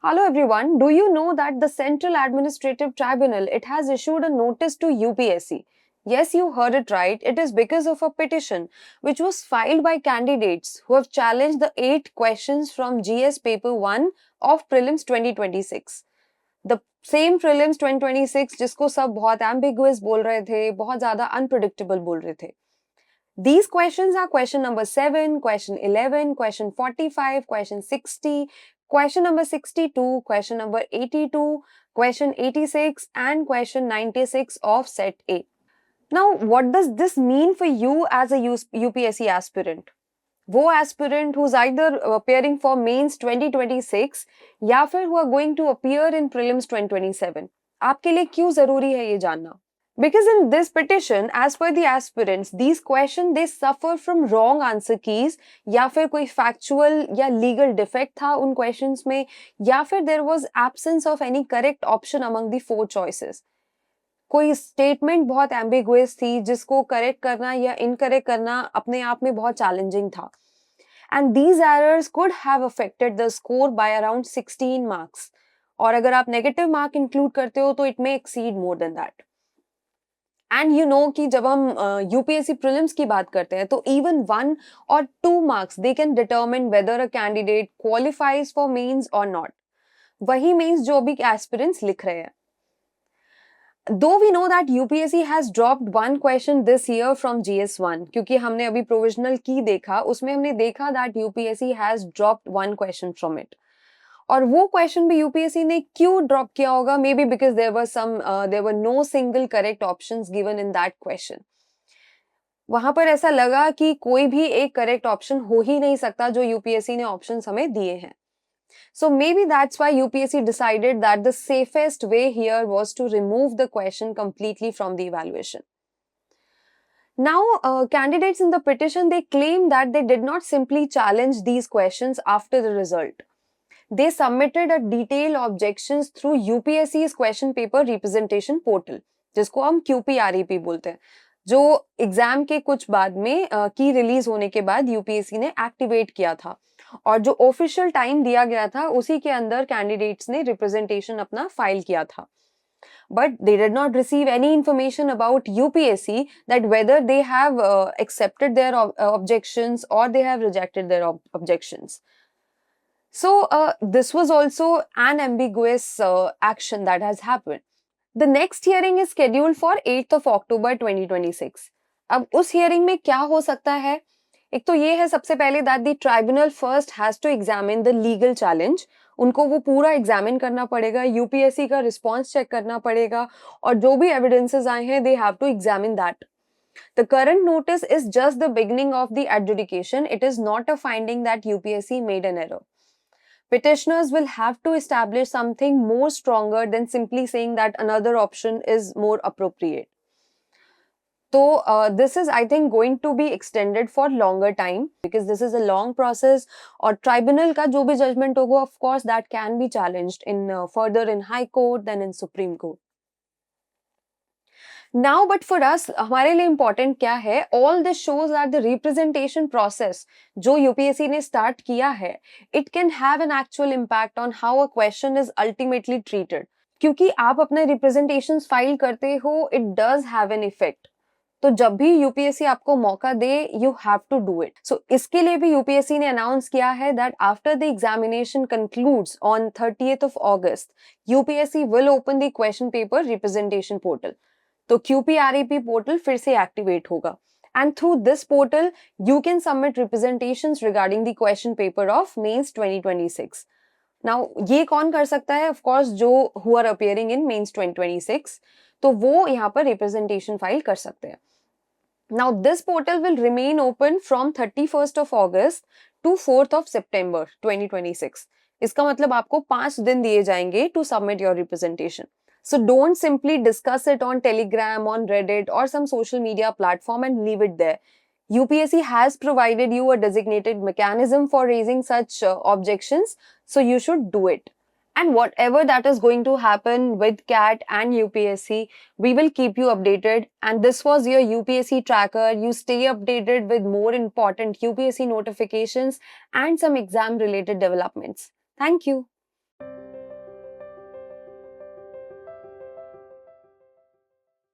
Hello everyone. Do you know that the Central Administrative Tribunal it has issued a notice to UPSC? Yes, you heard it right. It is because of a petition which was filed by candidates who have challenged the 8 questions from GS paper 1 of prelims 2026. The same prelims 2026 जिसको सब बहुत ambiguous बोल रहे थे, बहुत ज़्यादा unpredictable बोल रहे थे. These questions are question number 7, question 11, question 45, question 60, question number 62, question number 82, question 86 and question 96 of set A. Now, what does this mean for you as a UPSC aspirant? वो aspirant who's either appearing for mains 2026 या फिर who are going to appear in prelims 2027. आपके लिए क्यों जरूरी है ये जानना? Because in this petition, as per the aspirants, these questions they suffer from wrong answer keys या फिर कोई factual या legal defect था उन questions में या फिर there was absence of any correct option among the 4 choices. कोई statement बहुत ambiguous थी जिसको correct करना या incorrect करना अपने आप में बहुत challenging था. And these errors could have affected the score by around 16 marks. और अगर आप negative mark include करते हो तो it may exceed more than that. And you know कि जब हम यूपीएससी प्रीलिम्स की बात करते हैं तो इवन 1 और 2 marks they can determine whether a candidate qualifies for mains और नॉट. वही मेंस जो अभी एस्पिरेंट्स लिख रहे हैं. Though we know that UPSC has dropped one question this year from GS1 क्योंकि हमने अभी प्रोविजनल की देखा उसमें हमने देखा that UPSC has dropped one question from it. और वो क्वेश्चन भी यूपीएससी ने क्यों ड्रॉप किया होगा may be because there were no single correct options given in that question. वहां पर ऐसा लगा कि कोई भी एक करेक्ट ऑप्शन हो ही नहीं सकता जो यूपीएससी ने ऑप्शंस हमें दिए हैं. So maybe that's why UPSC decided that the safest way here was to remove the question completely from the evaluation. Now, candidates in the petition, they claim that they did not simply challenge these questions after the result. They submitted a detailed objections through UPSC's question paper representation portal, जिसको हम QPREP बोलते हैं, जो exam के कुछ बाद में की रिलीज होने के बाद यूपीएससी ने एक्टिवेट किया था और जो ऑफिशियल टाइम दिया गया था उसी के अंदर कैंडिडेट्स ने रिप्रेजेंटेशन अपना फाइल किया था. But they did not receive any information about UPSC that whether they have accepted their objections or they have rejected their objections. So this was also an ambiguous action that has happened. The next hearing is scheduled for 8th of October 2026. अब उस hearing में क्या हो सकता है? एक तो ये है सबसे पहले that the tribunal first has to examine the legal challenge. उनको वो पूरा examine करना पड़ेगा, UPSC का response check करना पड़ेगा और जो भी evidences आए हैं they have to examine that. The current notice is just the beginning of the adjudication. It is not a finding that UPSC made an error. Petitioners will have to establish something more stronger than simply saying that another option is more appropriate. So this is, I think, going to be extended for longer time because this is a long process. और tribunal का जो भी judgment होगा, of course, that can be challenged in further in High Court then in Supreme Court. Now, but for us, हमारे लिए important क्या है? All this shows that the representation process जो UPSC ने start किया है, it can have an actual impact on how a question is ultimately treated. क्योंकि आप अपने representations file करते हो, it does have an effect. तो जब भी यूपीएससी आपको मौका दे you have to do it. So इसके लिए भी यूपीएससी ने अनाउंस किया है that after the examination concludes on 30th of August, UPSC will open the question paper representation portal. तो QPREP पोर्टल फिर से एक्टिवेट होगा and through this portal you can submit representations regarding the question paper of mains 2026. Now ये कौन कर सकता है? Of course जो who are appearing in mains 2026, तो वो यहाँ पर रिप्रेजेंटेशन फाइल कर सकते हैं. Now this portal will remain open from 31st of August to 4th of September 2026. इसका मतलब आपको 5 दिन दिए जाएंगे to submit your representation. So don't simply discuss it on Telegram, on Reddit or some social media platform and leave it there. UPSC has provided you a designated mechanism for raising such objections, so you should do it. And whatever that is going to happen with CAT and UPSC, we will keep you updated. And this was your UPSC tracker. You stay updated with more important UPSC notifications and some exam related developments. Thank you.